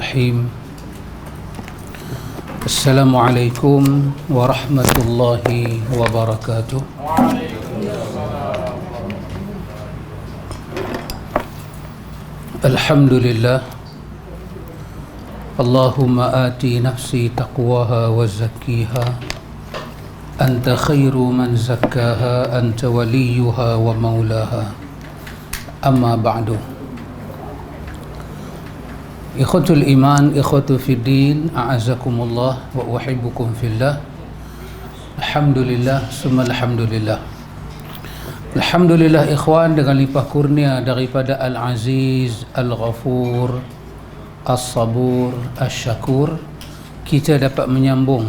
Bismillahirrahmanirrahim. Assalamualaikum warahmatullahi wabarakatuh. Alhamdulillah. Allahumma ati nafsi taqwaha wa zakkiha. Anta khairu man zakkaha, anta waliyuha wa maulaha. Amma ba'du. Ikhwatul iman, ikhwatu fiddin, a'azakumullah wa uhibbukum fillah. Alhamdulillah, summa alhamdulillah. Alhamdulillah ikhwan, dengan limpah kurnia daripada Al-Aziz, Al-Ghafur, As-Sabur, As-Syakur, kita dapat menyambung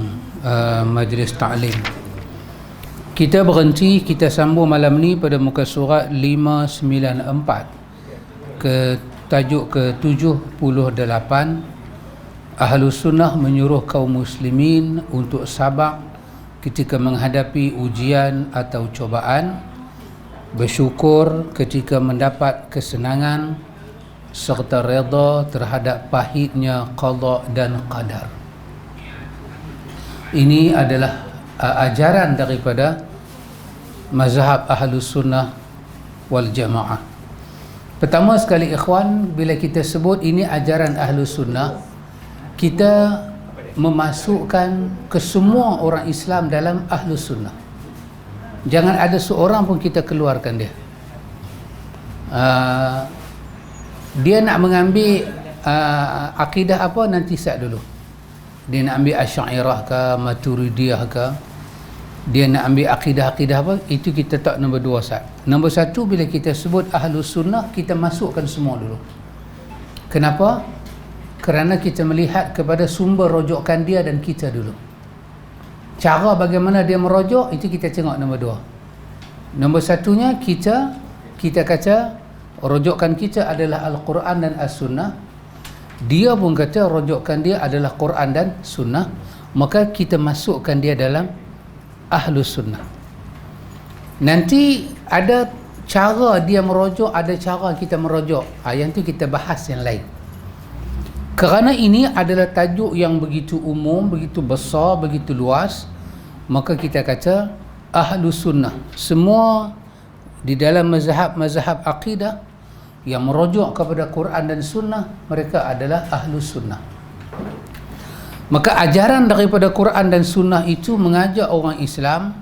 majlis ta'lim. Kita berhenti, kita sambung malam ni pada muka surat 594 ke tajuk ke-78. Ahlus Sunnah menyuruh kaum muslimin untuk sabar ketika menghadapi ujian atau cobaan, bersyukur ketika mendapat kesenangan, serta redha terhadap pahitnya qada dan qadar. Ini adalah ajaran daripada mazhab Ahlus Sunnah wal Jamaah. Pertama sekali ikhwan, bila kita sebut ini ajaran Ahlus Sunnah, kita memasukkan ke semua orang Islam dalam Ahlus Sunnah. Jangan ada seorang pun kita keluarkan dia. Dia nak mengambil akidah apa, nanti sat dulu. Dia nak ambil Asy'ariyah ke, Maturidiyah ke, dia nak ambil akidah-akidah apa, itu kita tak nombor dua sat. Nombor satu, bila kita sebut Ahlus Sunnah, kita masukkan semua dulu. Kenapa? Kerana kita melihat kepada sumber rojokan dia dan kita dulu. Cara bagaimana dia merojok, itu kita tengok nombor dua. Nombor satunya, kita kata rojokan kita adalah Al-Quran dan As-Sunnah. Dia pun kata rojokan dia adalah Quran dan Sunnah. Maka kita masukkan dia dalam Ahlus Sunnah. Nanti ada cara dia merojok, ada cara kita merojok. Yang tu kita bahas yang lain. Kerana ini adalah tajuk yang begitu umum, begitu besar, begitu luas, maka kita kata Ahlus Sunnah. Semua di dalam mazhab akidah yang merojok kepada Quran dan Sunnah, mereka adalah Ahlus Sunnah. Maka ajaran daripada Quran dan Sunnah itu mengajak orang Islam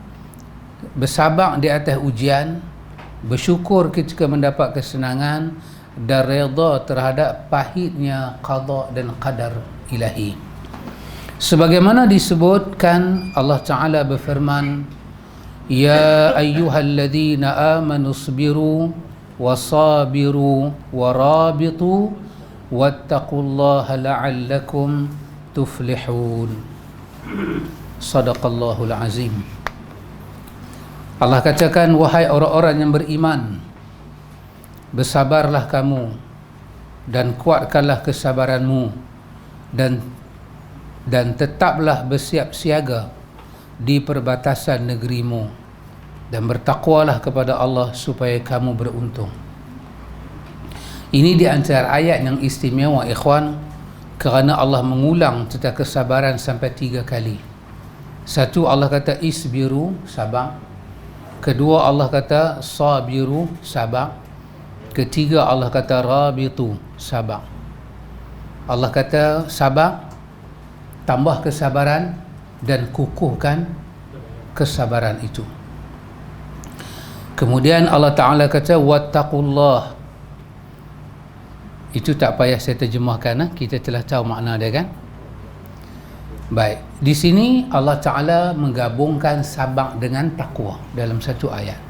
bersabar di atas ujian, bersyukur ketika mendapat kesenangan, dan redha terhadap pahitnya qada dan qadar ilahi. Sebagaimana disebutkan, Allah Ta'ala berfirman, Ya ayyuhalladzina amanu isbiru wasabiru warabitu wattaqullaha la'allakum tuflihun. Sadaqallahul azim. Allah katakan, wahai orang-orang yang beriman, bersabarlah kamu dan kuatkanlah kesabaranmu, dan tetaplah bersiap siaga di perbatasan negerimu, dan bertakwalah kepada Allah supaya kamu beruntung. Ini di antara ayat yang istimewa ikhwan, kerana Allah mengulang tentang kesabaran sampai 3 kali. Satu, Allah kata isbiru, sabar. Kedua, Allah kata sabiru, sabar. Ketiga, Allah kata rabitu, sabar. Allah kata sabar, tambah kesabaran, dan kukuhkan kesabaran itu. Kemudian Allah Ta'ala kata wattaqullah. Itu tak payah saya terjemahkan, kita telah tahu makna dia kan. Baik, di sini Allah Ta'ala menggabungkan sabar dengan takwa dalam satu ayat.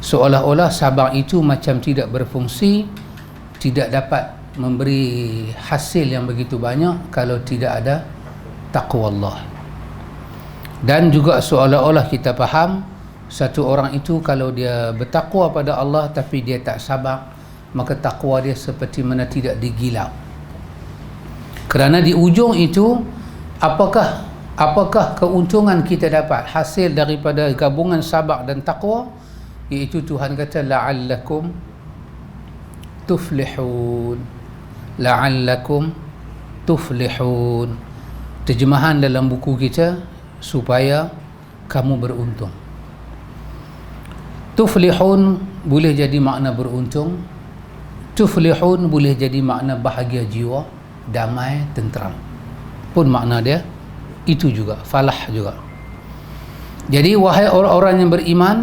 Seolah-olah sabar itu macam tidak berfungsi, tidak dapat memberi hasil yang begitu banyak kalau tidak ada takwa Allah. Dan juga seolah-olah kita faham, satu orang itu kalau dia bertakwa pada Allah tapi dia tak sabar, maka takwa dia seperti mana tidak digilau. Kerana di ujung itu, apakah keuntungan kita dapat hasil daripada gabungan sabar dan takwa? Iaitu Tuhan kata la'allakum tuflihun, la'allakum tuflihun. Terjemahan dalam buku kita, supaya kamu beruntung. Tuflihun boleh jadi makna beruntung, tuflihun boleh jadi makna bahagia jiwa, damai, tenteram, pun makna dia itu juga, falah juga. Jadi wahai orang-orang yang beriman,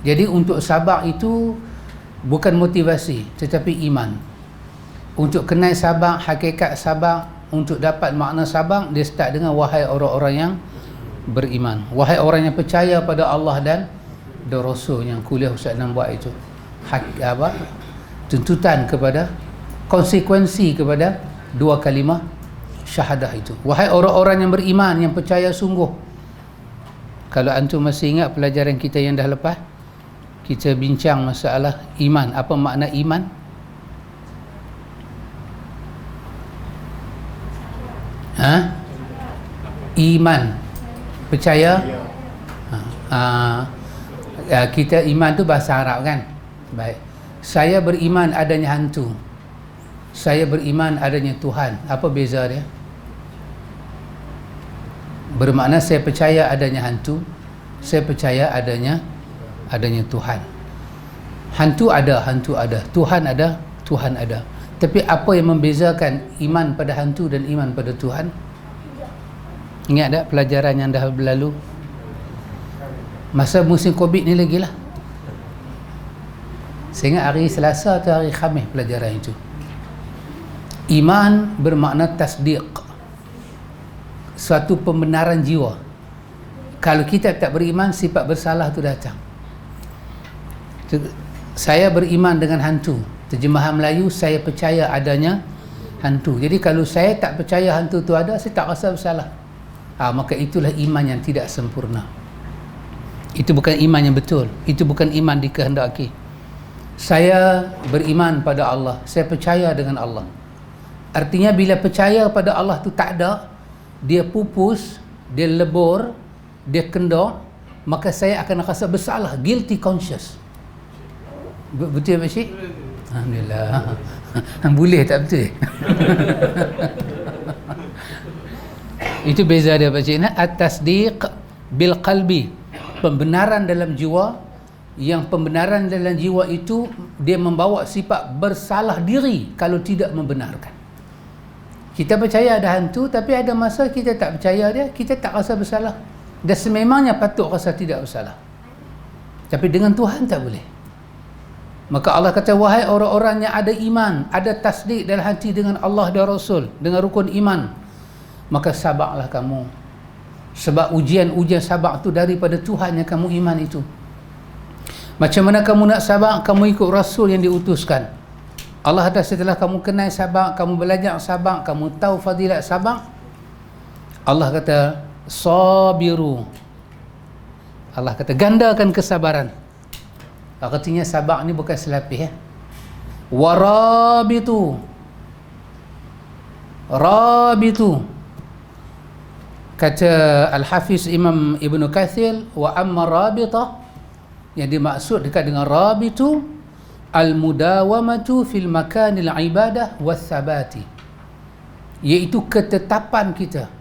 jadi untuk sabar itu bukan motivasi tetapi iman. Untuk kenal sabar, hakikat sabar, untuk dapat makna sabar, dia start dengan wahai orang-orang yang beriman, wahai orang yang percaya pada Allah dan Rasul, yang kuliah Ustaz Nam buat itu. Tuntutan kepada, konsekuensi kepada dua kalimah syahadah itu. Wahai orang-orang yang beriman, yang percaya sungguh. Kalau antum masih ingat pelajaran kita yang dah lepas, kita bincang masalah iman. Apa makna iman? Iman, percaya. Kita iman tu bahasa Arab kan. Baik. Saya beriman adanya hantu, saya beriman adanya Tuhan. Apa beza dia? Bermakna saya percaya adanya hantu, saya percaya adanya Tuhan. Hantu ada, Tuhan ada, Tuhan ada. Tapi apa yang membezakan iman pada hantu dan iman pada Tuhan? Ingat tak pelajaran yang dah berlalu? Masa musim Covid ni lagi lah. Saya ingat hari Selasa atau hari Khamis pelajaran itu. Iman bermakna tasdiq, suatu pembenaran jiwa. Kalau kita tak beriman, sifat bersalah tu datang. Saya beriman dengan hantu, terjemahan Melayu, saya percaya adanya hantu. Jadi kalau saya tak percaya hantu tu ada, saya tak rasa bersalah. Maka itulah iman yang tidak sempurna. Itu bukan iman yang betul. Itu bukan iman dikehendaki. Saya beriman pada Allah, saya percaya dengan Allah. Artinya bila percaya pada Allah tu tak ada, dia pupus, dia lebur, dia kendor, maka saya akan rasa bersalah, guilty conscious. Betul tak Cik? Alhamdulillah. Boleh tak betul? Itu beza dia Pak Cik. At-tasdiq bil qalbi, pembenaran dalam jiwa. Yang pembenaran dalam jiwa itu dia membawa sifat bersalah diri kalau tidak membenarkan. Kita percaya ada hantu, tapi ada masa kita tak percaya dia, kita tak rasa bersalah. Dan sememangnya patut rasa tidak bersalah. Tapi dengan Tuhan tak boleh. Maka Allah kata, wahai orang-orang yang ada iman, ada tasdik dalam hati dengan Allah dan Rasul, dengan rukun iman, maka sabarlah kamu. Sebab ujian-ujian sabar itu daripada Tuhan yang kamu iman itu. Macam mana kamu nak sabar? Kamu ikut Rasul yang diutuskan. Allah kata setelah kamu kenal sabar, kamu belajar sabar, kamu tahu fadilat sabar, Allah kata sabiru. Allah kata gandakan kesabaran. Artinya sabar ni bukan selapis ya. Warabitu. Rabitu. Kata Al-Hafiz Imam Ibn Kathir, wa amma rabitah, yang dimaksud dekat dengan rabitu al-mudawamatu fil makanil ibadah was-sabati, iaitu ketetapan kita,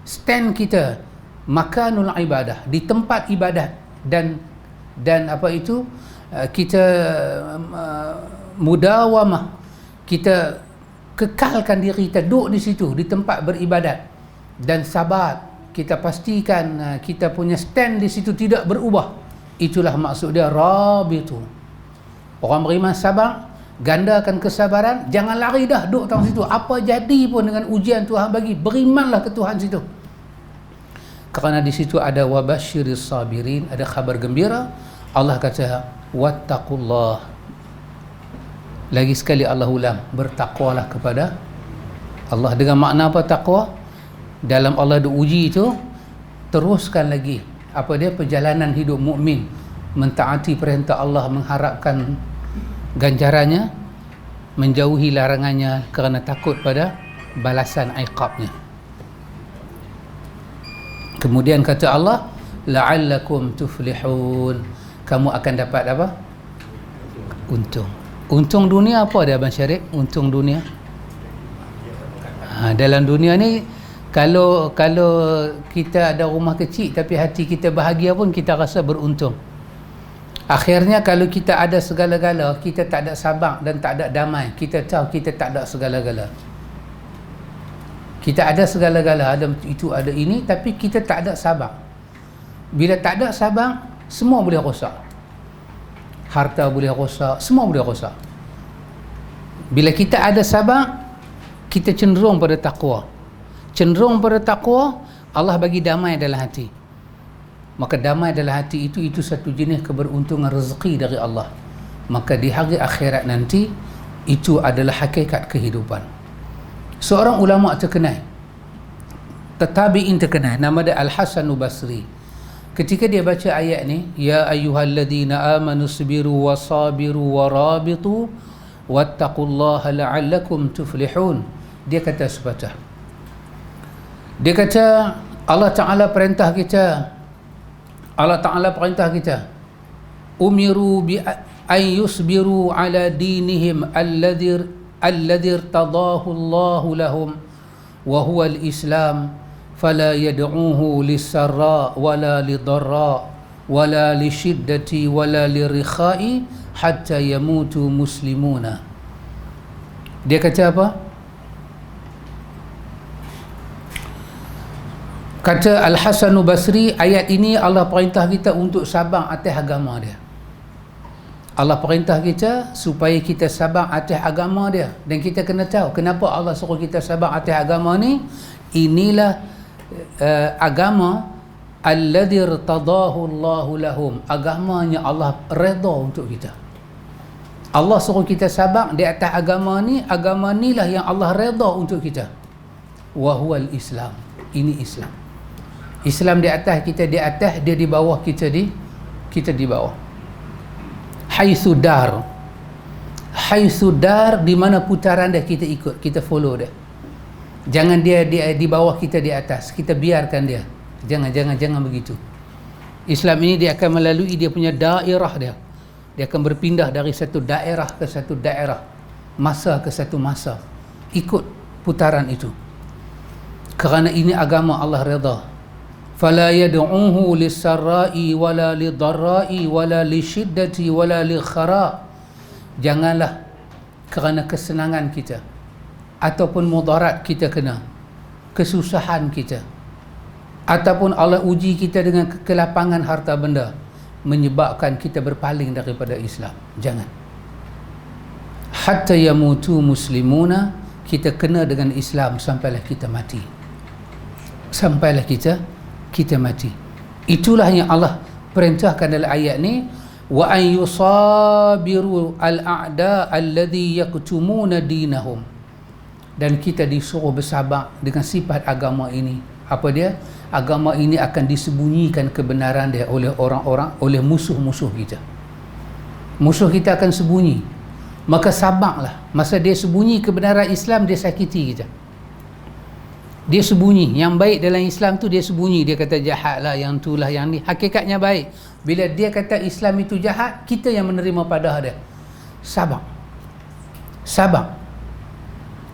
stand kita, makanul ibadah, di tempat ibadat, dan apa itu, kita mudawamah, kita kekalkan diri kita duduk di situ, di tempat beribadat, dan sabat, kita pastikan kita punya stand di situ tidak berubah. Itulah maksud dia rabitu. Orang beriman sabar, gandakan kesabaran, jangan lari dah duduk tang situ. Apa jadi pun dengan ujian Tuhan bagi, berimanlah ke Tuhan situ. Kerana di situ ada wabasyiris sabirin, ada khabar gembira. Allah kata wattaqullah. Lagi sekali Allah ulang, bertakwalah kepada Allah. Dengan makna apa takwa? Dalam Allah diuji itu, teruskan lagi apa dia, perjalanan hidup mukmin, mentaati perintah Allah, mengharapkan ganjarannya, menjauhi larangannya kerana takut pada balasan iqabnya. Kemudian kata Allah, la'allakum tuflihun, kamu akan dapat apa? Untung. Untung dunia apa dia Abang Syarif? Untung dunia Dalam dunia ni, kalau kita ada rumah kecil tapi hati kita bahagia pun kita rasa beruntung. Akhirnya kalau kita ada segala-gala, kita tak ada sabar dan tak ada damai, kita tahu kita tak ada segala-gala. Kita ada segala-gala, ada itu, ada ini, tapi kita tak ada sabar. Bila tak ada sabar, semua boleh rosak. Harta boleh rosak, semua boleh rosak. Bila kita ada sabar, kita cenderung pada takwa. Cenderung pada takwa, Allah bagi damai dalam hati. Maka damai dalam hati itu satu jenis keberuntungan rezeki dari Allah. Maka di hari akhirat nanti, itu adalah hakikat kehidupan. Seorang ulama terkenal, tabi'in terkenal, nama dia Al-Hasan Basri. Ketika dia baca ayat ni, ya ayyuhalladzina amanu sabiru wasabiru warabitu wattaqullaha la'allakum tuflihun. Dia kata sepatah. Dia kata Allah Ta'ala perintah kita, umiru bi an yusbiru ala dinihim alladhi irtadahu Allahu lahum wa huwa al-islam fala yad'uhu lis-sarra wala lidharra wala lishiddati wala lirikhai hatta yamutu muslimuna. Dia kata apa? Kata Al-Hasan Basri, ayat ini Allah perintah kita untuk sabar atas agama dia. Allah perintah kita supaya kita sabar atas agama dia. Dan kita kena tahu kenapa Allah suruh kita sabar atas agama ni. Inilah agama alladhi irtadahu Allahu lahum, agamanya Allah redha untuk kita. Allah suruh kita sabar di atas agama ni. Agama ni lah yang Allah redha untuk kita. Wa huwal Islam. Ini Islam. Islam di atas, kita di atas, dia di bawah, kita di bawah. Haitsu dar, di mana putaran dia kita ikut, kita follow dia. Jangan dia di bawah, kita di atas, kita biarkan dia. Jangan begitu. Islam ini dia akan melalui dia punya daerah dia. Dia akan berpindah dari satu daerah ke satu daerah, masa ke satu masa. Ikut putaran itu. Kerana ini agama Allah redha. Fala yad'uhu lis-sarra'i wala lidharra'i wala lishiddati wala likhara. Janganlah kerana kesenangan kita ataupun mudarat kita kena, kesusahan kita, ataupun Allah uji kita dengan kelapangan harta benda, menyebabkan kita berpaling daripada Islam. Jangan. Hatta yamutu muslimuna, kita kena dengan Islam sampailah kita mati. Sampailah kita mati. Itulah yang Allah perintahkan dalam ayat ni, wa an yusabiru al-a'da alladhi yaktumuna dinahum. Dan kita disuruh bersabar dengan sifat agama ini. Apa dia? Agama ini akan disembunyikan kebenaran dia oleh orang-orang, oleh musuh-musuh kita. Musuh kita akan sembunyi. Maka sabarlah. Masa dia sembunyi kebenaran Islam, dia sakiti kita. Dia sembunyi. Yang baik dalam Islam tu dia sembunyi. Dia kata jahat lah, yang tu lah, yang ni. Hakikatnya baik. Bila dia kata Islam itu jahat, kita yang menerima padah dia. Sabar.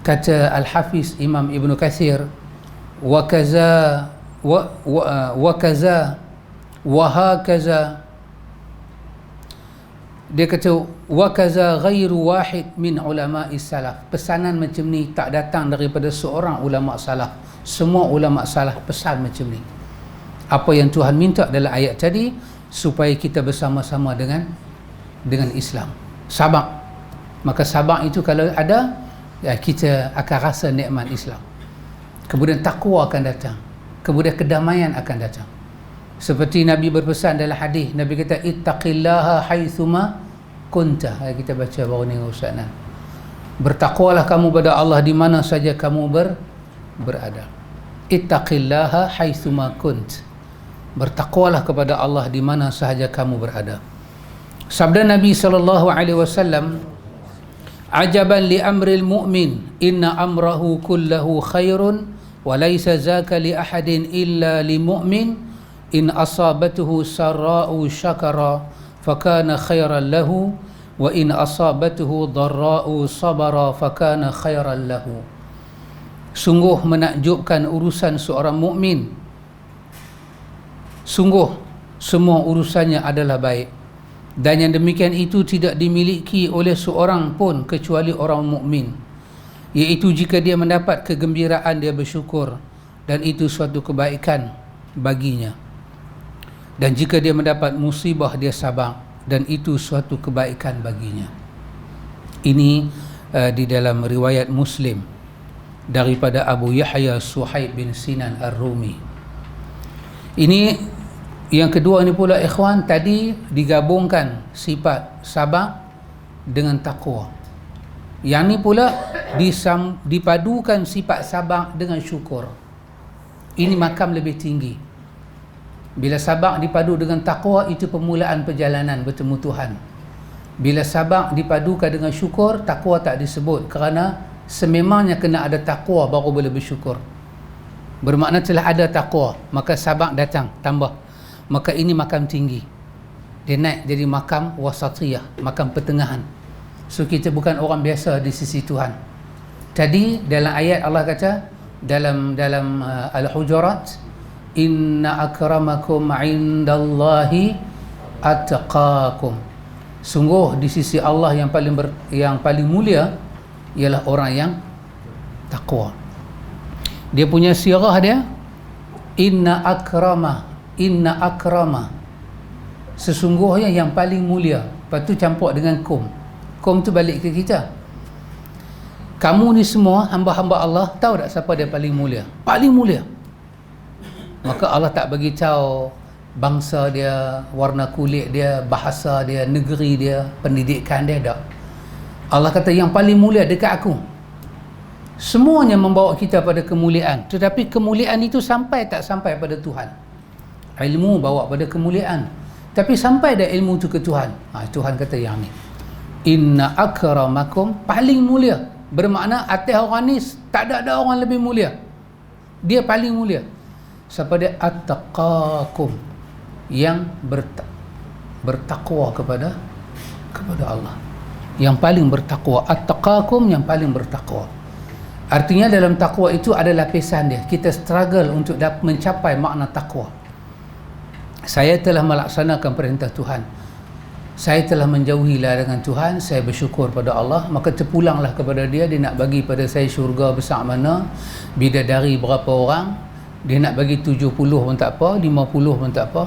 Kata Al-Hafiz Imam Ibn Kathir, wa kaza wa hakaza, dia kata wa kaza ghairu wahid min ulama salaf. Pesanan macam ni tak datang daripada seorang ulama salaf. Semua ulama salaf pesan macam ni. Apa yang Tuhan minta dalam ayat tadi, supaya kita bersama-sama dengan Islam. Sabar. Maka sabar itu kalau ada, ya, kita akan rasa nikmat Islam. Kemudian takwa akan datang. Kemudian kedamaian akan datang. Seperti Nabi berpesan dalam hadis, Nabi kata ittaqillaha haitsuma kunta. Kita baca baru ni Ustaz. Bertakwalah kamu pada Allah di mana saja kamu berada. Ittaqillaha haitsuma kunt. Bertakwalah kepada Allah di mana sahaja kamu berada. Sabda Nabi sallallahu alaihi wasallam, ajaban li amril mu'min inna amrahu kullahu khairun wa laysa zaka li ahadin illa li mu'min in asabatuhu sarra'u syakara fakana khairan lahu wa in asabatuhu dharra'u sabara fakana khairan lahu. Sungguh menakjubkan urusan seorang mukmin. Sungguh semua urusannya adalah baik, dan yang demikian itu tidak dimiliki oleh seorang pun kecuali orang mukmin, iaitu jika dia mendapat kegembiraan dia bersyukur, dan itu suatu kebaikan baginya, dan jika dia mendapat musibah dia sabar, dan itu suatu kebaikan baginya. Ini di dalam riwayat Muslim daripada Abu Yahya Suhaib bin Sinan Ar-Rumi. Ini yang kedua ni pula ikhwan, tadi digabungkan sifat sabar dengan takwa. Yang ni pula dipadukan sifat sabar dengan syukur. Ini makam lebih tinggi. Bila sabar dipadu dengan takwa, itu permulaan perjalanan bertemu Tuhan. Bila sabar dipadukan dengan syukur, takwa tak disebut, kerana sememangnya kena ada takwa baru boleh bersyukur. Bermakna telah ada takwa, maka sabar datang tambah, maka ini makam tinggi. Dia naik jadi makam wasatiyah, makam pertengahan. So kita bukan orang biasa di sisi Tuhan. Tadi dalam ayat Allah kata dalam Al-Hujurat, inna akramakum indallahi attaqakum. Sungguh di sisi Allah yang paling mulia ialah orang yang takwa. Dia punya sirah dia inna akrama, sesungguhnya yang paling mulia. Lepas tu campur dengan kum tu balik ke kita. Kamu ni semua hamba-hamba Allah, tahu tak siapa dia paling mulia? Paling mulia. Maka Allah tak bagi tahu bangsa dia, warna kulit dia, bahasa dia, negeri dia, pendidikan dia, tak. Allah kata yang paling mulia dekat aku. Semuanya membawa kita pada kemuliaan, tetapi kemuliaan itu sampai tak sampai pada Tuhan. Ilmu bawa pada kemuliaan, tapi sampai dah ilmu tu ke Tuhan. Tuhan kata yang ni inna akramakum, paling mulia. Bermakna atas orang ni tak ada orang lebih mulia, dia paling mulia. Siapa dia? Attaqakum, yang bertakwa kepada Allah, yang paling bertakwa. Attaqakum, yang paling bertakwa. Artinya dalam takwa itu ada lapisan dia. Kita struggle untuk mencapai makna takwa. Saya telah melaksanakan perintah Tuhan, saya telah menjauhi larangan Tuhan, saya bersyukur pada Allah, maka terpulanglah kepada dia. Dia nak bagi pada saya syurga besar mana, bidadari berapa orang, dia nak bagi 70 pun tak apa, 50 pun tak apa,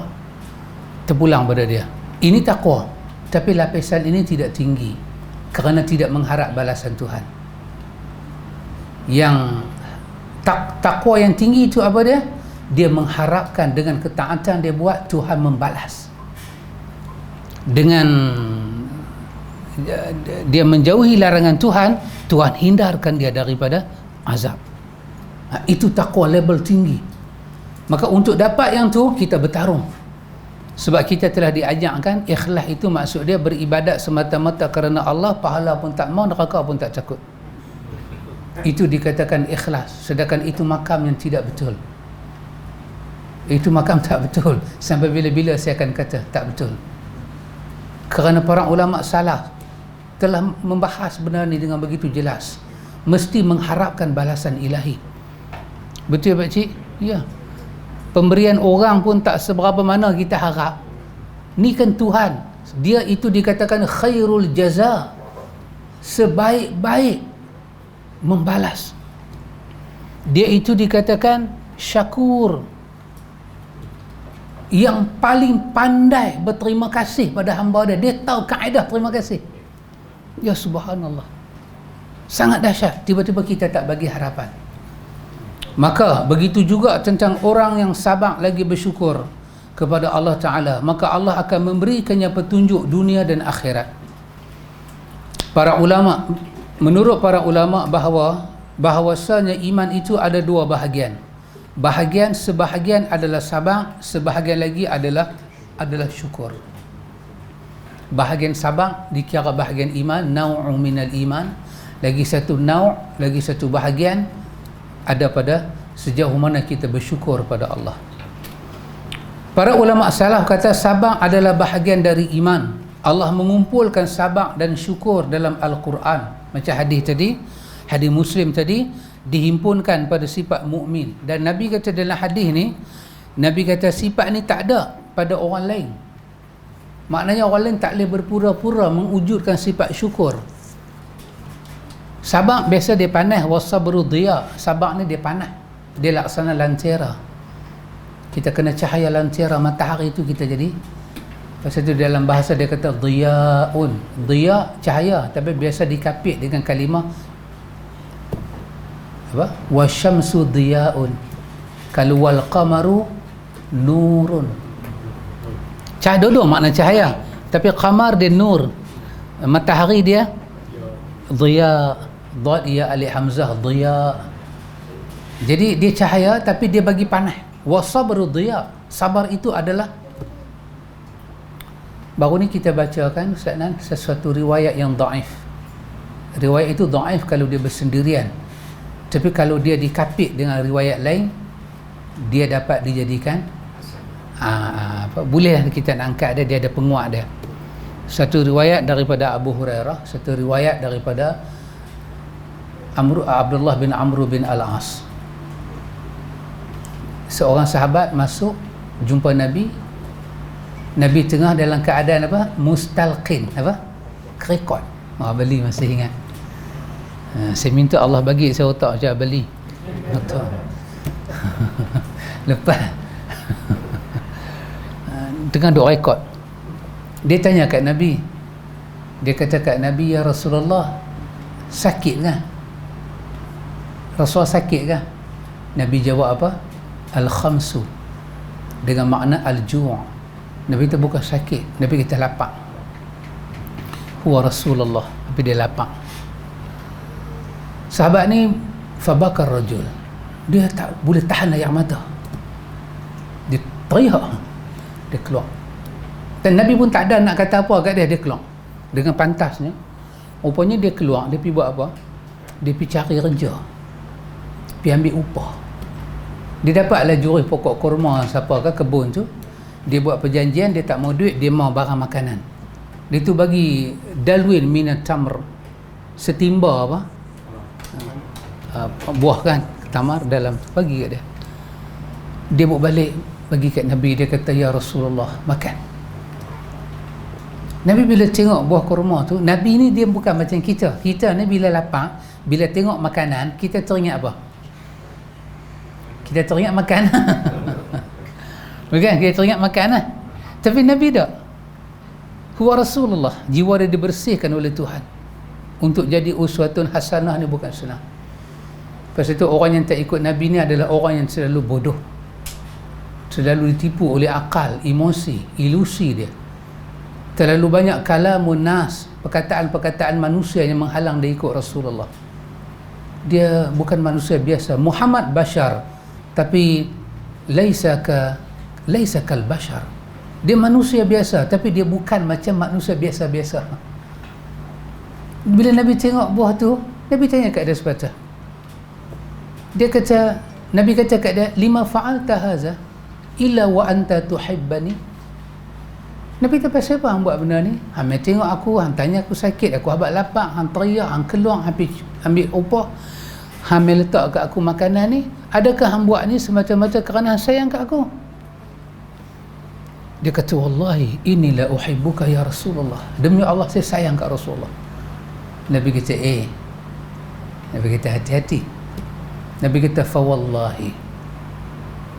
terpulang pada dia. Ini takwa. Tapi lapisan ini tidak tinggi, kerana tidak mengharap balasan Tuhan. Yang takwa yang tinggi itu apa dia? Dia mengharapkan dengan ketaatan dia buat, Tuhan membalas. Dengan dia menjauhi larangan Tuhan, Tuhan hindarkan dia daripada azab. Itu takwa level tinggi. Maka untuk dapat yang tu, kita bertarung. Sebab kita telah diajarkan ikhlas itu maksud dia beribadat semata-mata kerana Allah, pahala pun tak mau, neraka pun tak takut. Itu dikatakan ikhlas. Sedangkan itu makam yang tidak betul. Itu makam tak betul. Sampai bila-bila saya akan kata tak betul. Kerana para ulama salaf telah membahas benda ni dengan begitu jelas. Mesti mengharapkan balasan ilahi. Betul Pak Cik? Ya. Pemberian orang pun tak seberapa mana kita harap. Ni kan Tuhan. Dia itu dikatakan khairul jaza, sebaik-baik membalas. Dia itu dikatakan syakur, yang paling pandai berterima kasih pada hamba dia. Dia tahu kaedah terima kasih. Ya subhanallah, sangat dahsyat. Tiba-tiba kita tak bagi harapan. Maka begitu juga tentang orang yang sabar lagi bersyukur kepada Allah Ta'ala, maka Allah akan memberikannya petunjuk dunia dan akhirat. Menurut para ulama bahawasanya iman itu ada dua bahagian. Sebahagian adalah sabar, sebahagian lagi adalah syukur. Bahagian sabar dikira bahagian iman, nau'u minal iman. Lagi satu bahagian ada pada sejauh mana kita bersyukur pada Allah. Para ulama salaf kata sabar adalah bahagian dari iman. Allah mengumpulkan sabar dan syukur dalam Al-Quran. Macam hadis tadi, hadis Muslim tadi, dihimpunkan pada sifat mukmin. Dan Nabi kata dalam hadis ni, Nabi kata sifat ni tak ada pada orang lain. Maknanya orang lain tak boleh berpura-pura mewujudkan sifat syukur. Sabak biasa dia panas, wasabru dhiya. Sabak ni dia panas, dia laksana lantera. Kita kena cahaya lantera matahari tu kita jadi. Pasal tu dalam bahasa dia kata dhiyaun. Dhiya cahaya, tapi biasa dikapit dengan kalimah apa? Wasyamsu dhiyaun. Kalau wal qamaru nurun. Cahaya dua makna cahaya, tapi qamar dia nur, matahari dia dhiya. Dhad ya alif hamzah, dhiya. Jadi dia cahaya tapi dia bagi panas. Wasabru dhiya. Sabar itu adalah, baru ni kita bacakan Ustaz Nan, sesuatu riwayat yang dhaif. Riwayat itu dhaif kalau dia bersendirian, tapi kalau dia dikapit dengan riwayat lain, dia dapat dijadikan boleh kita nak angkat dia ada penguat dia. Satu riwayat daripada Abu Hurairah, satu riwayat daripada Abdullah bin Amr bin Al-As. Seorang sahabat masuk jumpa Nabi. Nabi tengah dalam keadaan apa? Mustalqin, apa? Kerekot. Beli masih ingat. Saya minta Allah bagi saya otak je beli. Betul. Lepas tengah duk rekod. Dia tanya kat Nabi. Dia kata kat Nabi, ya Rasulullah, sakit kan? Rasulullah sakit kan? Nabi jawab apa? Al-khamsu, dengan makna al-ju'. Nabi kata bukan sakit, Nabi kata lapar. Huwa Rasulullah, tapi dia lapar. Sahabat ni fabakar rajul, dia tak boleh tahan air mata, dia teriak, dia keluar. Dan Nabi pun tak ada nak kata apa kat dia, dia keluar dengan pantasnya. Rupanya dia keluar, dia pergi buat apa? Dia pergi cari kerja, pergi ambil upah. Dia dapatlah jurus pokok kurma siapa ke kebun tu. Dia buat perjanjian, dia tak mau duit, dia mau barang makanan. Dia tu bagi dalwin minat tamr, setimba apa? Buah kan, tamar dalam, bagi kat dia. Dia bawa balik, bagi kat Nabi. Dia kata, ya Rasulullah, makan. Nabi bila tengok buah kurma tu, Nabi ni dia bukan macam kita. Kita ni bila lapar, bila tengok makanan, kita teringat apa? Kita teringat makanan. Bukan, kita teringat makanan. Tapi Nabi tak. Huwa Rasulullah, jiwa dia dibersihkan oleh Tuhan untuk jadi uswatun hasanah. Ni bukan senang. Lepas itu orang yang tak ikut Nabi ni adalah orang yang selalu bodoh, selalu ditipu oleh akal, emosi, ilusi dia. Terlalu banyak kalamun nas, perkataan-perkataan manusia yang menghalang dia ikut Rasulullah. Dia bukan manusia biasa. Muhammad bashar, tapi laisa kal bashar. Dia manusia biasa, tapi dia bukan macam manusia biasa-biasa. Bila Nabi tengok buah tu, Nabi tanya kat dia sepatah. Dia kata, Nabi kata kat dia, lima fa'alta haza illa wa anta tuhibbani. Nabi kata, pasal apa hang buat benda ni? Hang tengok aku, hang tanya aku sakit, aku habaq lapar, hang teriak, hang keluar, hang ambil upah, hang letak kat aku makanan ni. Adakah hang buat ni semata-mata kerana hang sayang kat aku? Dia kata, wallahi inilah uhibbuka ya Rasulullah. Demi Allah saya sayang kat Rasulullah. Nabi kata, Nabi kata hati-hati. Nabi kata, fa wallahi.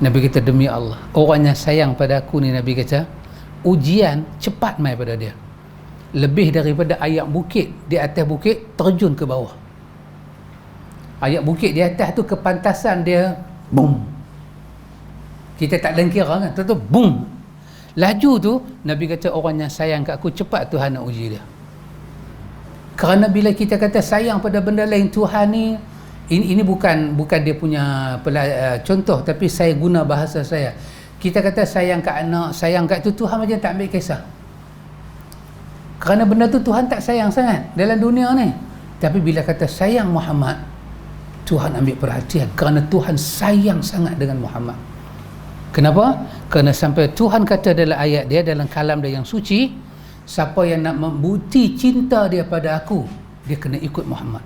Nabi kata, demi Allah, orang yang sayang pada aku ni, Nabi kata, ujian cepat mai pada dia. Lebih daripada ayat bukit di atas bukit terjun ke bawah. Ayat bukit di atas tu kepantasan dia, boom. Kita tak lengkira kan, tu boom. Laju tu, Nabi kata, orang yang sayang kat aku, cepat Tuhan nak uji dia. Kerana bila kita kata sayang pada benda lain, Tuhan ni, ini bukan dia punya contoh, tapi saya guna bahasa saya. Kita kata sayang kat anak, sayang kat tu, Tuhan macam tak ambil kisah. Kerana benda tu Tuhan tak sayang sangat dalam dunia ni. Tapi bila kata sayang Muhammad, Tuhan ambil perhatian, kerana Tuhan sayang sangat dengan Muhammad. Kenapa? Kerana sampai Tuhan kata dalam ayat dia, dalam kalam dia yang suci, siapa yang nak membukti cinta dia pada aku, dia kena ikut Muhammad.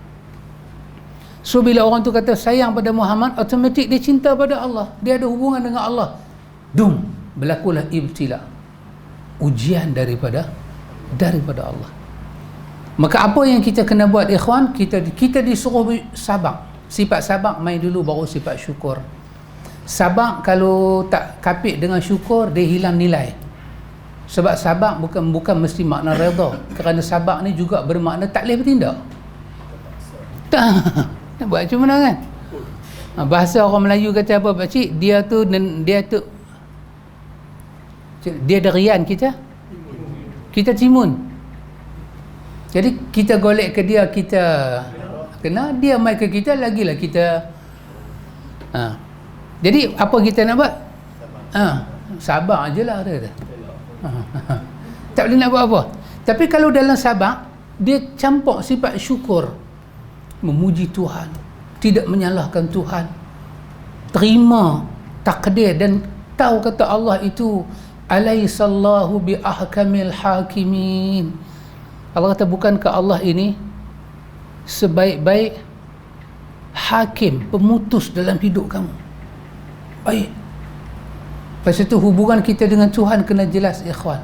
So bila orang tu kata sayang pada Muhammad, automatik dia cinta pada Allah, dia ada hubungan dengan Allah. Berlakulah ibtila, ujian daripada Allah. Maka apa yang kita kena buat ikhwan, kita disuruh sabar. Sifat sabar mai dulu, baru sifat syukur. Sabar kalau tak kapit dengan syukur, dia hilang nilai. Sebab sabar bukan mesti makna redha. Kerana sabar ni juga bermakna tak boleh bertindak. Tak nak buat macam mana kan? Bahasa orang Melayu kata apa pakcik? Dia derian, kita timun. Jadi kita golek ke dia, kita kena, dia mai ke kita, lagilah kita. Jadi apa kita nak buat? Sabar je lah dia. Tak boleh nak buat apa. Tapi kalau dalam sabar, dia campur sifat syukur, memuji Tuhan, tidak menyalahkan Tuhan, terima takdir dan tahu kata Allah itu alaihissallahu bi ahkamil hakimin. Allah kata, bukankah Allah ini sebaik-baik hakim, pemutus dalam hidup kamu. Baik. Lepas itu hubungan kita dengan Tuhan kena jelas ikhwan.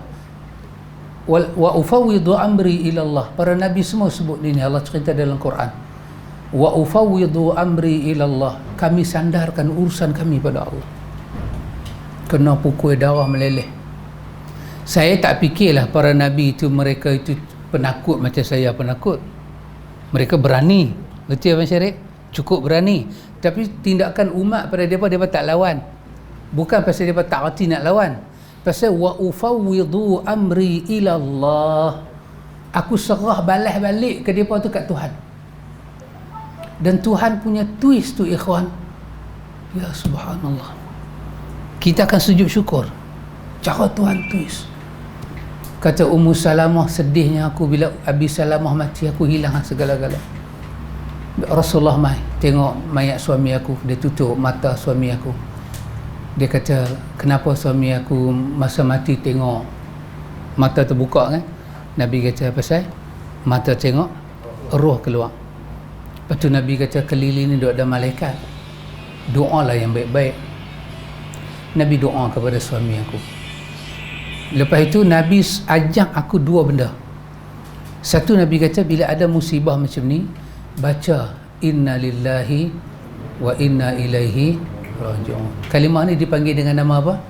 Wa ufawwidu amri ila Allah. Para nabi semua sebut ini, Allah cerita dalam Quran. Wa ufawwidu amri ila Allah. Kami sandarkan urusan kami pada Allah. Kena pukul darah meleleh. Saya tak fikirlah para nabi itu, mereka itu penakut macam saya penakut. Mereka berani. Betul Abang Syarif? Cukup berani. Tapi tindakan umat pada mereka tak lawan. Bukan pasal mereka tak reti nak lawan. Pasal wa ufawwidu amri ila Allah. Aku serah balas balik ke mereka tu kat Tuhan. Dan Tuhan punya twist tu ikhwan, ya subhanallah, kita akan sujud syukur. Cara Tuhan twist. Kata Ummu Salamah, sedihnya aku bila Abi Salamah mati, aku hilang segala-gala. Rasulullah mai tengok mayat suami aku, dia tutup mata suami aku. Dia kata, kenapa suami aku masa mati tengok mata terbuka kan? Nabi kata, pasal mata tengok, roh keluar. Lepas tu Nabi kata, keliling ni duk ada malaikat, doalah yang baik-baik. Nabi doa kepada suami aku. Lepas itu Nabi ajak aku dua benda. Satu, Nabi kata bila ada musibah macam ni, baca inna lillahi wa inna ilaihi raji'un. Kalimah ni dipanggil dengan nama apa?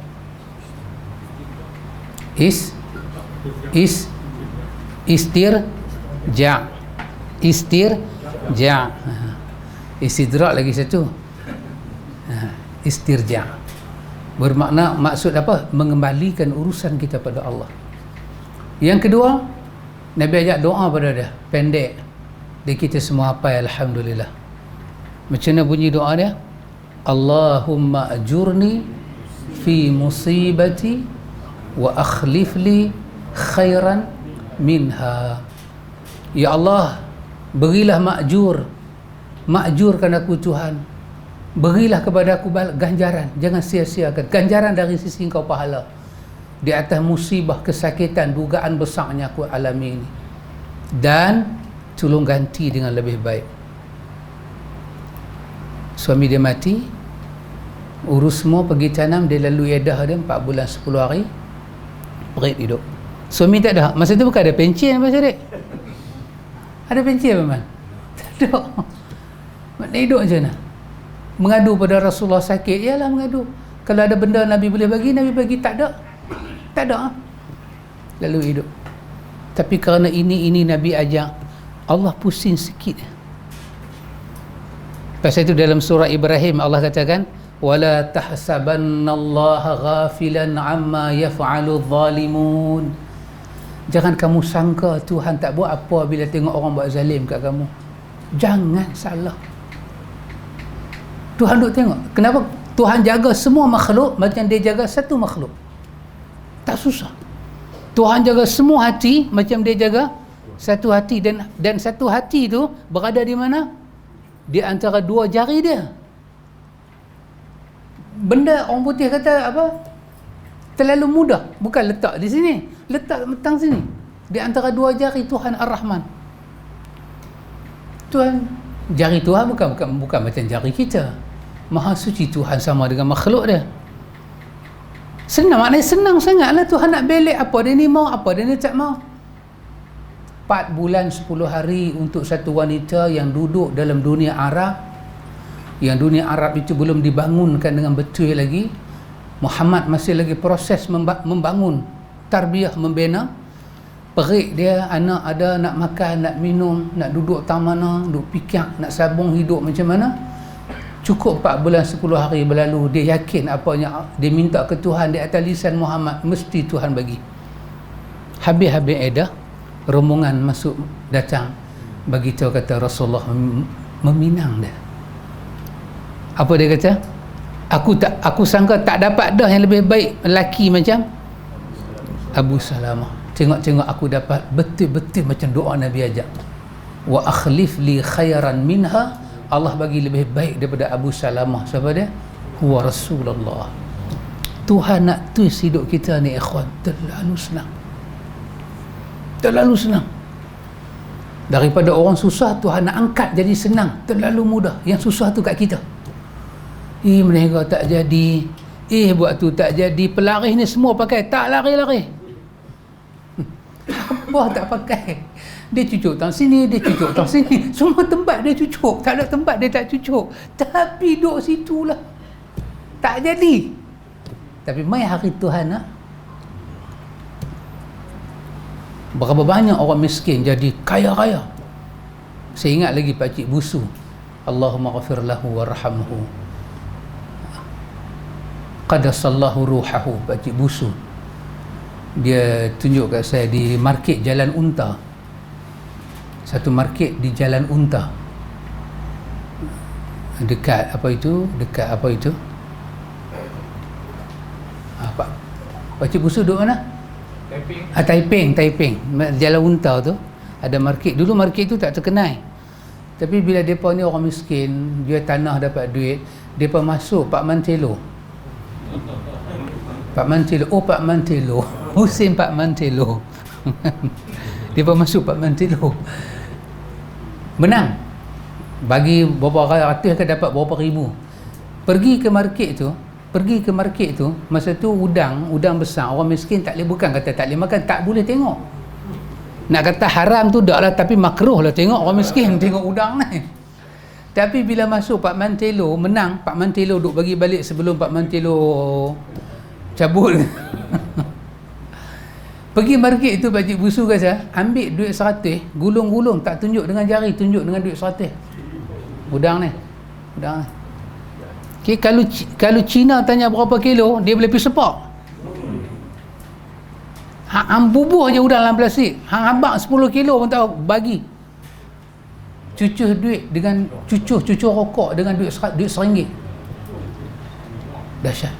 Istidrak lagi satu. Istirja. Bermakna, maksud apa? Mengembalikan urusan kita pada Allah. Yang kedua, Nabi ajak doa pada dia, pendek. Dan kita semua hafal alhamdulillah. Macam mana bunyi doa dia? Allahumma ajurni fi musibati wa akhlif li khairan minha. Ya Allah, berilah makjurkan aku Tuhan, berilah kepada aku ganjaran, jangan sia-siakan ganjaran dari sisi Engkau pahala di atas musibah, kesakitan, dugaan besarnya aku alami ini, dan tolong ganti dengan lebih baik. Suami dia mati, urus semua, pergi tanam, dia lalu edah dia 4 bulan 10 hari, perit hidup. Suami tak ada. Masa tu bukan ada pencen apa Syarif? Ada pencen apa man? Tak ada. Maknanya hidup macam mana? Mengadu pada Rasulullah sakit, ialah mengadu. Kalau ada benda Nabi boleh bagi, Nabi bagi. Tak ada. Tak ada. Lalu hidup. Tapi kerana ini Nabi ajak, Allah pusing sikit. Pasal itu dalam surah Ibrahim Allah katakan, wala tahsabannallaha ghafilan amma yaf'alu zalimun. Jangan kamu sangka Tuhan tak buat apa bila tengok orang buat zalim kat kamu. Jangan salah. Tuhan duk tengok. Kenapa? Tuhan jaga semua makhluk macam dia jaga satu makhluk. Tak susah. Tuhan jaga semua hati macam dia jaga satu hati, dan satu hati tu berada di mana? Di antara dua jari dia. Benda orang putih kata apa? Terlalu mudah. Bukan letak di sini, letak metang sini. Di antara dua jari Tuhan Ar-Rahman. Tuhan Jari Tuhan bukan macam jari kita. Maha suci Tuhan sama dengan makhluk dia. Senang, maknanya senang sangatlah Tuhan nak belek apa dia ni mau, apa dia ni tak mau. 4 bulan 10 hari untuk satu wanita yang duduk dalam dunia Arab, yang dunia Arab itu belum dibangunkan dengan betul lagi. Muhammad masih lagi proses membangun, tarbiyah, membina. Perik dia, anak ada, nak makan, nak minum, nak duduk tak mana, duduk fikir, nak sabung hidup macam mana. Cukup 4 bulan 10 hari berlalu, dia yakin apa yang dia minta ke Tuhan di atas lisan Muhammad, mesti Tuhan bagi. Habis-habis edah, rombongan masuk, datang, bagi tahu kata Rasulullah meminang dia. Apa dia kata? Aku sangka tak dapat dah yang lebih baik lelaki macam Abu Salamah. Tengok-tengok aku dapat betul-betul macam doa Nabi ajak. Wa akhlif li khairan minha, Allah bagi lebih baik daripada Abu Salamah. Siapa dia? Huwa Rasulullah. Tuhan nak twist hidup kita ni ikhwan, terlalu senang. Terlalu senang. Daripada orang susah, Tuhan nak angkat jadi senang, terlalu mudah. Yang susah tu kat kita. Mereka tak jadi, buat tu tak jadi. Pelaris ni semua pakai, tak lari-lari. Apa tak pakai? Dia cucuk tang sini, dia cucuk tang sini. Semua tempat dia cucuk, tak ada tempat dia tak cucuk. Tapi duduk situlah, tak jadi. Tapi mai hari Tuhan nak, berapa banyak orang miskin jadi kaya-kaya. Saya ingat lagi Pakcik Busu, Allahumma ghafir lahu warhamhu, qadasallahu ruhahu. Pakcik Busu, dia tunjuk kat saya di market Jalan Unta, satu market di Jalan Unta, dekat apa itu, Pakcik Busu duduk mana? Taiping. Jalan Unta tu ada market. Dulu market tu tak terkenal, tapi bila mereka ni orang miskin, dia tanah dapat duit, mereka masuk Pak Mantelo. Pak Mantelo Husin Pak Mantelo. Mereka masuk Pak Mantelo, menang, bagi berapa ratus ke dapat berapa ribu. Pergi ke market tu, masa tu udang besar, orang miskin tak boleh, bukan kata tak boleh makan, tak boleh tengok. Nak kata haram tu dak lah, tapi makruh lah tengok orang miskin tengok udang ni. Tapi bila masuk Pak Mantelo, menang. Pak Mantelo duk bagi balik sebelum Pak Mantelo cabut. Pergi market tu, Pakcik Busu kata, ambil duit 100, gulung-gulung, tak tunjuk dengan jari, tunjuk dengan duit 100. Udang ni. Okay, kalau Cina tanya berapa kilo, dia boleh pergi sepak. Hang bubuh je udang dalam plastik. Hang habak 10 kilo pun tahu bagi. Cucuh duit dengan cucuh rokok dengan duit RM1. Dahsyat.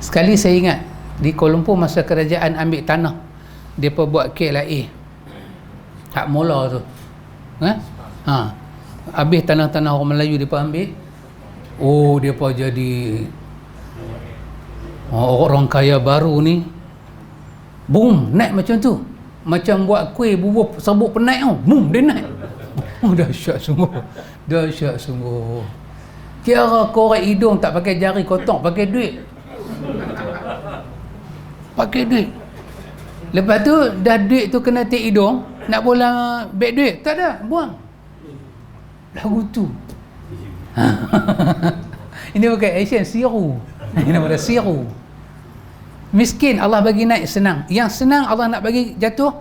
Sekali saya ingat di Kuala Lumpur masa kerajaan ambil tanah, depa buat KLIA hak mula tu. Habis tanah-tanah orang Melayu depa ambil. Depa jadi orang kaya baru ni. Boom, naik macam tu. Macam buat kuih bubur serbuk penat tu. Boom, dia naik. Dahsyat sungguh. Kira korek hidung tak pakai jari kotak, pakai duit. Lepas tu dah duit tu kena tik hidung, nak bola beg duit, tak ada, buang. Lagu tu. Ini bukan action, siru. Ini nama dia siru. Miskin Allah bagi naik senang. Yang senang Allah nak bagi jatuh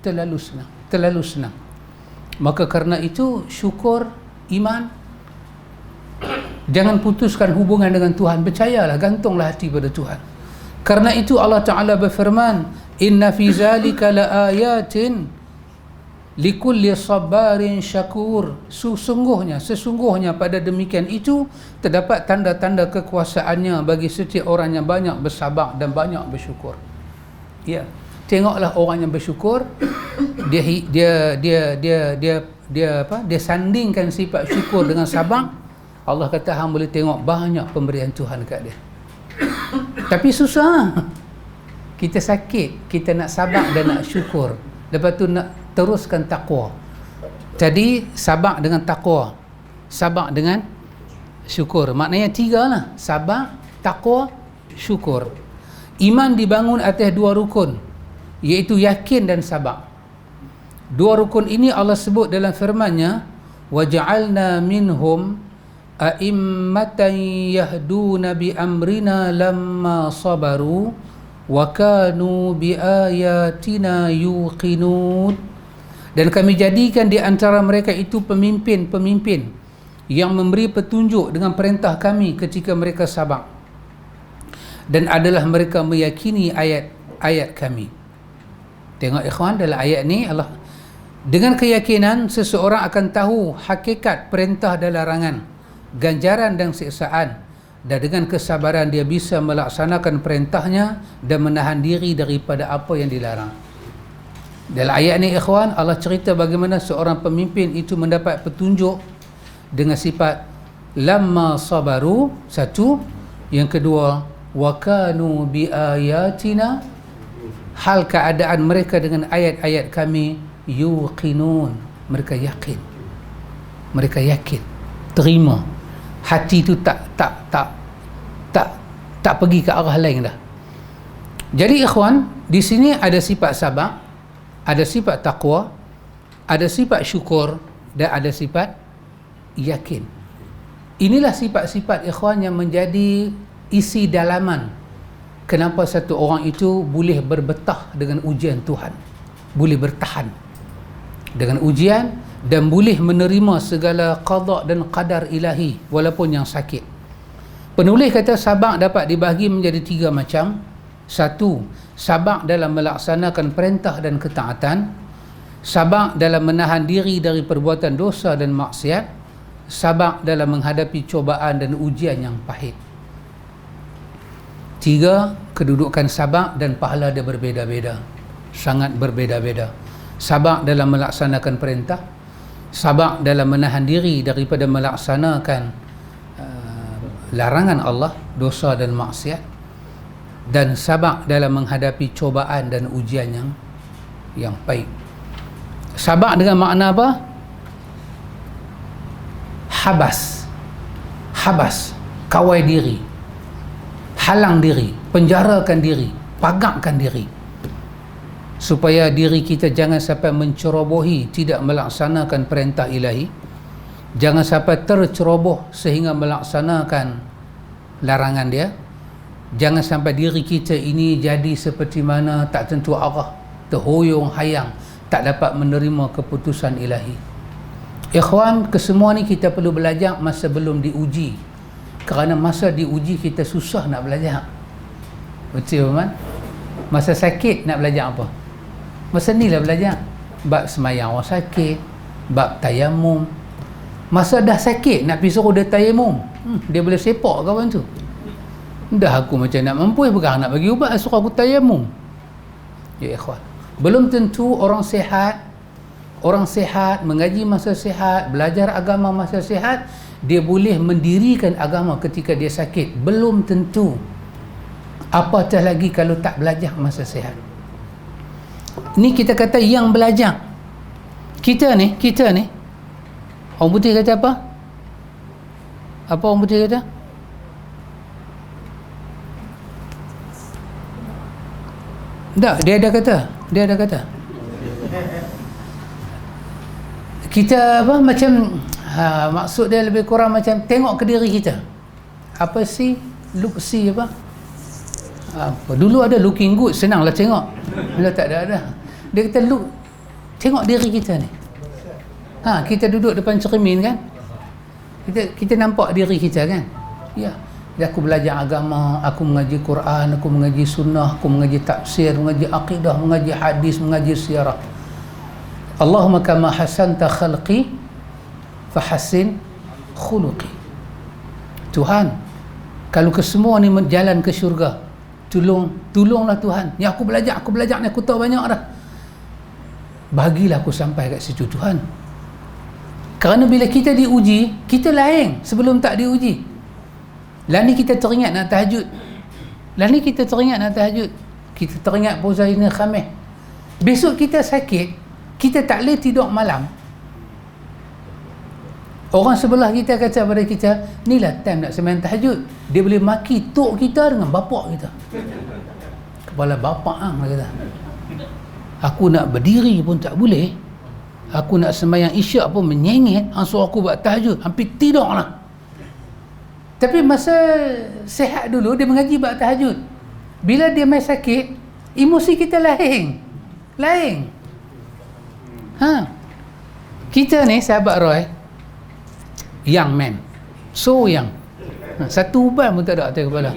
terlalu senang. Maka kerana itu syukur, iman, jangan putuskan hubungan dengan Tuhan, percayalah, gantunglah hati pada Tuhan. Kerana itu Allah Ta'ala berfirman, inna fi zalika laayatin likulli sabarin syakur. Sesungguhnya pada demikian itu terdapat tanda-tanda kekuasaannya bagi setiap orang yang banyak bersabar dan banyak bersyukur. Ya, tengoklah orang yang bersyukur, dia sandingkan sifat syukur dengan sabar. Allah kata hang boleh tengok banyak pemberian Tuhan kat dia. Tapi susah. Kita sakit, kita nak sabar dan nak syukur. Lepas tu nak teruskan takwa. Tadi sabar dengan takwa, sabar dengan syukur. Maknanya 3 lah. Sabar, takwa, syukur. Iman dibangun atas 2 rukun, iaitu yakin dan sabar. 2 rukun ini Allah sebut dalam firman-Nya, waja'alna minhum a'immatan yahduna bi amrina lamma sabaru wa kanu bi ayatina yuqinun. Dan kami jadikan di antara mereka itu pemimpin-pemimpin yang memberi petunjuk dengan perintah kami ketika mereka sabar, dan adalah mereka meyakini ayat-ayat kami. Tengok ikhwan, dalam ayat ni Allah, dengan keyakinan seseorang akan tahu hakikat perintah dan larangan, ganjaran dan siksaan, dan dengan kesabaran dia bisa melaksanakan perintahnya dan menahan diri daripada apa yang dilarang. Dalam ayat ni ikhwan, Allah cerita bagaimana seorang pemimpin itu mendapat petunjuk dengan sifat lamma sabaru, satu. Yang kedua, wa kanu bi ayatina, hal keadaan mereka dengan ayat-ayat kami yuqinun, mereka yakin, terima. Hati itu tak pergi ke arah lain dah. Jadi ikhwan, di sini ada sifat sabar, ada sifat takwa, ada sifat syukur, dan ada sifat yakin. Inilah sifat-sifat ikhwan yang menjadi isi dalaman kenapa satu orang itu boleh berbetah dengan ujian Tuhan, boleh bertahan dengan ujian, dan boleh menerima segala qada dan qadar ilahi walaupun yang sakit. Penulis kata sabar dapat dibahagi menjadi 3 macam. 1. Sabar dalam melaksanakan perintah dan ketaatan. Sabar dalam menahan diri dari perbuatan dosa dan maksiat. Sabar dalam menghadapi cubaan dan ujian yang pahit. 3. Kedudukan sabar dan pahala dia berbeza-beza, sangat berbeza-beza. Sabar dalam melaksanakan perintah, sabar dalam menahan diri daripada melaksanakan larangan Allah, dosa dan maksiat, dan sabar dalam menghadapi cubaan dan ujian yang pahit. Sabar dengan makna apa? Habas, kawal diri, halang diri, penjarakan diri, pagakkan diri, supaya diri kita jangan sampai mencerobohi, tidak melaksanakan perintah ilahi, jangan sampai terceroboh sehingga melaksanakan larangan dia, jangan sampai diri kita ini jadi seperti mana tak tentu arah, terhoyong hayang, tak dapat menerima keputusan ilahi. Ikhwan, kesemua ni kita perlu belajar masa belum diuji, kerana masa diuji kita susah nak belajar. Betul kan? Masa sakit nak belajar apa? Masa ni lah belajar bab semayang orang sakit, bab tayamum. Masa dah sakit nak pergi suruh dia tayamum, dia boleh sepak kawan tu. Dah aku macam nak mampu, bukan nak bagi ubat, suruh aku tayamum. Ya ikhwan, belum tentu orang sihat mengaji masa sihat, belajar agama masa sihat, dia boleh mendirikan agama ketika dia sakit. Belum tentu. Apatah lagi kalau tak belajar masa sihat. Ni kita kata yang belajar. Kita ni orang putih kata apa? Apa orang putih kata? Tak, dia ada kata kita apa, macam maksud dia lebih kurang macam tengok ke diri kita. Apa sih look see apa? Dulu ada looking good, senanglah tengok. Bila tak ada. Dia kata look, tengok diri kita ni. Kita duduk depan cermin kan? Kita nampak diri kita kan? Ya. Aku belajar agama, aku mengaji Quran, aku mengaji sunnah, aku mengaji tafsir, mengaji akidah, mengaji hadis, mengaji sirah. Allahumma kama hasanta khalqi fahassin khuluqi. Tuhan, kalau kesemua ni jalan ke syurga, tolonglah Tuhan. Ni aku belajar ni, aku tahu banyak dah. Bagilah aku sampai kat situ Tuhan. Kerana bila kita diuji, kita lain sebelum tak diuji. Lah ni kita teringat nak tahajud. Kita teringat puasa ini Khamis. Besok kita sakit, kita tak boleh tidur malam. Orang sebelah kita kata pada kita, inilah time nak sembahyang tahajud. Dia boleh maki tok kita dengan bapak kita. Kepala bapak dia kata. Aku nak berdiri pun tak boleh. Aku nak sembahyang isyak pun menyengit. Suruh aku buat tahajud, hampir tidur lah. Tapi masa sihat dulu, dia mengaji buat tahajud. Bila dia main sakit, emosi kita lain. Kita ni sahabat Roy, young man, so young, satu uban pun tak ada atas kepala.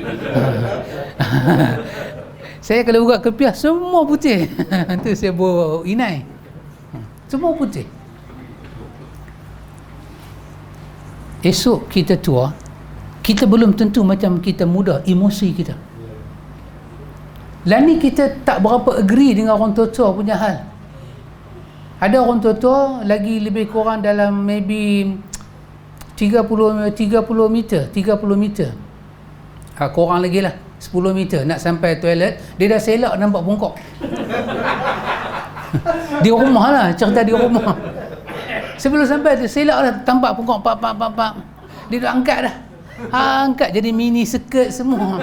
Saya kalau buka kepiah semua putih. Itu saya bawa inai, semua putih. Esok kita tua, kita belum tentu macam kita muda, emosi kita. Lah ni kita tak berapa agree dengan orang tua-tua punya hal. Ada orang tua-tua lagi lebih kurang dalam maybe 30 meter. Kurang lagi lah 10 meter nak sampai toilet, dia dah selak nampak bongkok. Di rumah lah, cerita di rumah. Sebelum sampai dia selak dah tampak bongkok, pak. Dia dah angkat dah. Angkat jadi mini skirt semua.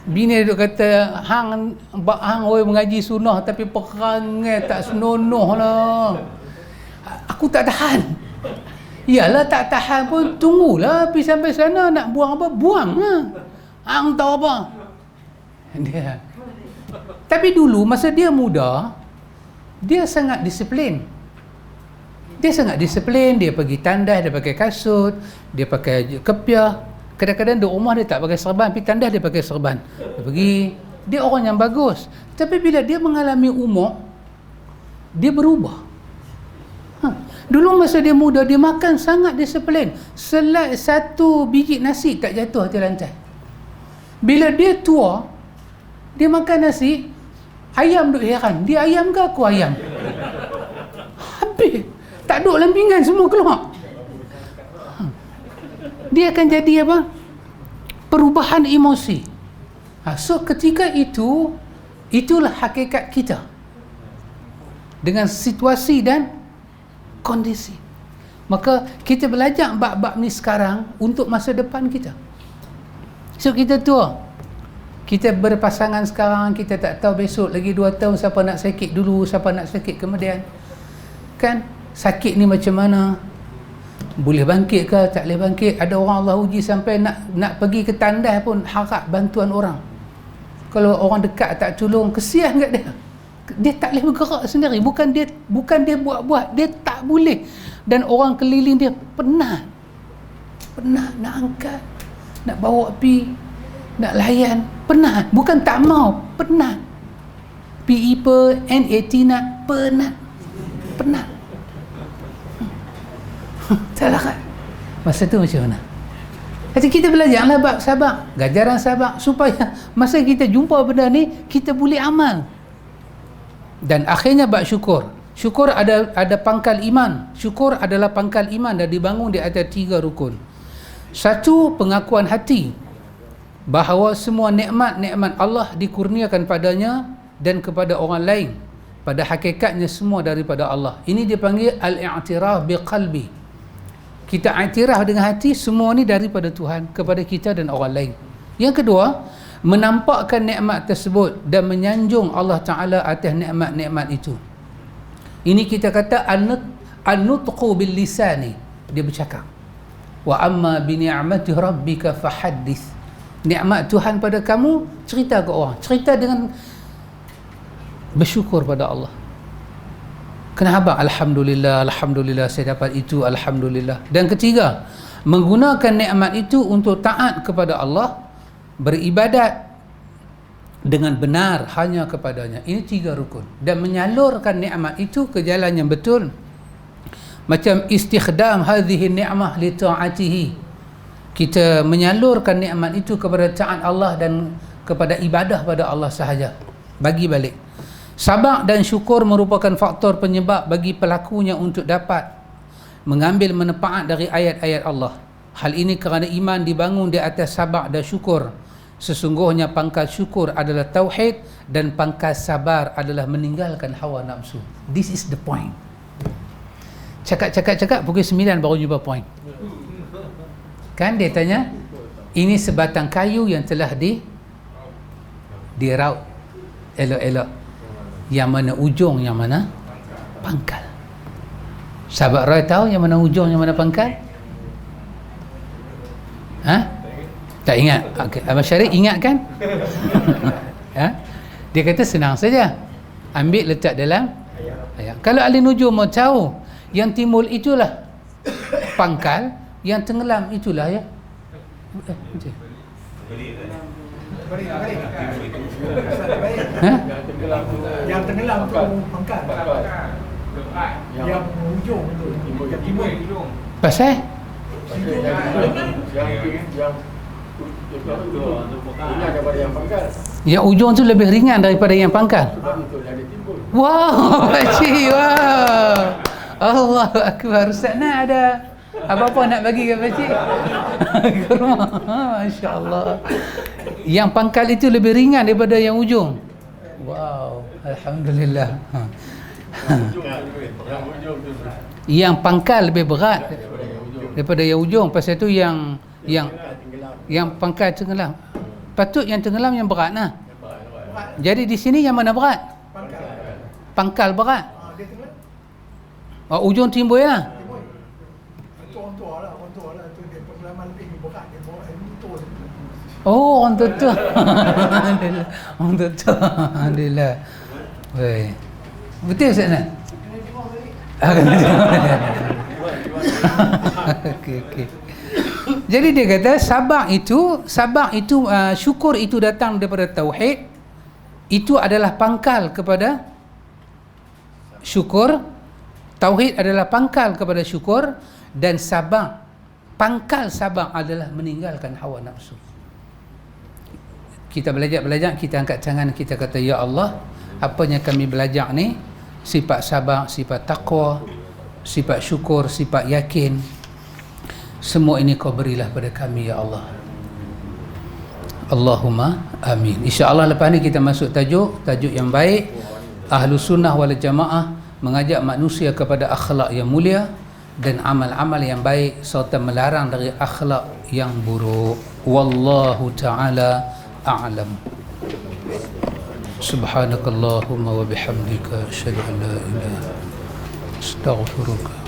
Bini duduk kata, hang oi mengaji sunnah tapi perangai tak senonoh lah. Aku tak tahan. Yalah tak tahan pun, tunggulah pergi sampai sana, nak buang apa, buang lah. Hang tahu apa. Dia. Tapi dulu masa dia muda, dia sangat disiplin. Dia pergi tandas, dia pakai kasut, dia pakai kepiah. Kadang-kadang di rumah dia tak pakai serban, pergi tandas dia pakai serban. Dia orang yang bagus. Tapi bila dia mengalami umur, dia berubah. Dulu masa dia muda, dia makan sangat disiplin. Selai satu biji nasi tak jatuh atas lantai. Bila dia tua, dia makan nasi, ayam duk heran. Dia ayam ke aku ayam? Habis. Tak duk lampingan semua keluar. Dia akan jadi apa? Perubahan emosi. So ketika itu, itulah hakikat kita dengan situasi dan kondisi. Maka kita belajar bab-bab ni sekarang untuk masa depan kita. So kita tua, kita berpasangan sekarang, kita tak tahu besok lagi 2 tahun siapa nak sakit dulu, siapa nak sakit kemudian. Kan sakit ni macam mana? Boleh bangkit ke tak boleh bangkit? Ada orang Allah uji sampai nak pergi ke tandas pun harap bantuan orang. Kalau orang dekat tak tolong, kesian kat dia. Dia tak boleh bergerak sendiri. Bukan dia buat-buat, dia tak boleh. Dan orang keliling dia penat nak angkat, nak bawa pi, nak layan, penat. Bukan tak mau, penat. PE NAT nak penat. Salah kan? Masa tu macam mana? Jadi kita belajarlah bab sabar, ganjaran sabar, supaya masa kita jumpa benda ni, kita boleh amal. Dan akhirnya bab syukur. Syukur ada pangkal iman. Syukur adalah pangkal iman dan dibangun di atas 3 rukun. 1, pengakuan hati bahawa semua nikmat-nikmat Allah dikurniakan padanya dan kepada orang lain. Pada hakikatnya semua daripada Allah. Ini dipanggil al-i'tiraf biqalbi. Kita iktiraf dengan hati semua ni daripada Tuhan kepada kita dan orang lain. Yang kedua, menampakkan nikmat tersebut dan menyanjung Allah Ta'ala atas nikmat-nikmat itu. Ini kita kata an-nutqu bil lisani. Dia bercakap. Wa amma bi ni'mati rabbika fahaddits. Nikmat Tuhan pada kamu, cerita ke orang. Cerita dengan bersyukur pada Allah. Kenapa? Alhamdulillah saya dapat itu, alhamdulillah. Dan ketiga, menggunakan nikmat itu untuk taat kepada Allah, beribadat dengan benar hanya kepadanya. Ini 3 rukun. Dan menyalurkan nikmat itu ke jalan yang betul. Macam istikhdam hadhihi ni'mah li ta'atihi. Kita menyalurkan nikmat itu kepada taat Allah dan kepada ibadah pada Allah sahaja. Bagi balik. Sabar dan syukur merupakan faktor penyebab bagi pelakunya untuk dapat mengambil manfaat dari ayat-ayat Allah. Hal ini kerana iman dibangun di atas sabar dan syukur. Sesungguhnya pangkal syukur adalah tauhid dan pangkal sabar adalah meninggalkan hawa nafsu. This is the point. Cakap pukul 9 baru jumpa point. Kan dia tanya, ini sebatang kayu yang telah diraut elok-elok. Yang mana ujung, yang mana pangkal. Sahabat Roy tahu yang mana ujung, yang mana pangkal? Ha? Tak ingat? Okay. Abang Syarif ingat kan? Ha? Dia kata senang saja. Ambil letak dalam ayat. Kalau ahli nujum mau tahu, yang timbul itulah pangkal, yang tenggelam itulah ya. Ha? Yang tenggelam tu pangkal. Yang ujung tu yang timbul. Pasal? Yang ujung tu lebih ringan daripada yang pangkal. Wow, pakcik, wow. Allahu Akbar. Ustaz nak ada apa-apa nak bagi ke pakcik? Ke rumah. Masya-Allah. Yang pangkal itu lebih ringan daripada yang ujung. Wow, alhamdulillah. Yang pangkal lebih berat daripada yang ujung. Pasal tu yang pangkal tenggelam. Patut yang tenggelam yang berat nah. Jadi di sini yang mana berat? Pangkal berat. Oh, ujung timbul lah. Oh, orang tua. Alhamdulillah. Orang tua. Alhamdulillah. Wei. Betul Ustaz Nan? Okey. Jadi dia kata sabar itu syukur itu datang daripada tauhid. Itu adalah pangkal kepada syukur. Tauhid adalah pangkal kepada syukur, dan sabar, pangkal sabar adalah meninggalkan hawa nafsu. Kita belajar, kita angkat tangan, kita kata, ya Allah, apa yang kami belajar ni, sifat sabar, sifat taqwa, sifat syukur, sifat yakin, semua ini kau berilah pada kami ya Allah. Allahumma amin. InsyaAllah lepas ni kita masuk tajuk yang baik. Ahlus Sunnah wal Jamaah mengajak manusia kepada akhlak yang mulia dan amal-amal yang baik, serta melarang dari akhlak yang buruk. Wallahu ta'ala a'lam. Subhanakallahumma wa bihamdika asyhadu an la ilaha illa anta astaghfiruka